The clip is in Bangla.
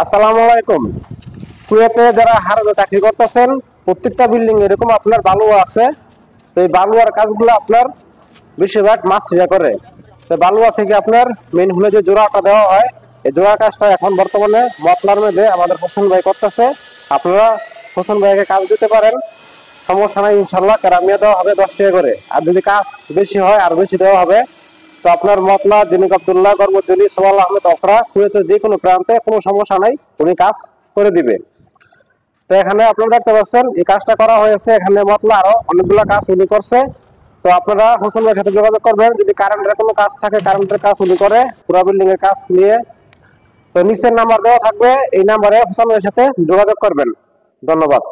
আসসালামু আলাইকুম। কুয়েতে যারা হারাজে চাকরি করতেছেন, প্রত্যেকটা বিল্ডিং এরকম আপনার বালুয়া আছে। তো এই বালুয়ার কাজগুলো আপনার বেশিরভাগ মাস্ট্রিরা করে। তো বালুয়া থেকে আপনার মেইন হলে যে জোড়াটা দেওয়া হয়, এই জোড়া কাজটা এখন বর্তমানে মতলার মধ্যে আমাদের হোসেন ভাই করতেছে। আপনারা হোসেন ভাইকে কাজ দিতে পারেন, সমস্যা নাই ইনশাল্লাহ। কেরামিয়া দেওয়া হবে 10 টাকা করে, আর যদি কাজ বেশি হয় আর বেশি দেওয়া হবে। তো আপনার মতলা জিনুক আব্দুল্লাহ, গর্বজলি, সোহাল আহমেদ অফরা, কুয়েতের যে কোনো প্রান্তে কোনো সমস্যা নাই, উনি কাজ করে দিবে। তো এখানে আপনারা দেখতে পাচ্ছেন এই কাজটা করা হয়েছে। এখানে মতলা আরো অনেকগুলো কাজ উনি করছে। তো আপনারা হোসেন ভাইয়ের সাথে যোগাযোগ করবেন যদি কারেন্টের কোনো কাজ থাকে। কারেন্টের কাজ উনি করে, পুরো বিল্ডিং এর কাজ নিয়ে। তো নিচের নাম্বার দেওয়া থাকবে, এই নাম্বারে হোসেন ভাইয়ের সাথে যোগাযোগ করবেন। ধন্যবাদ।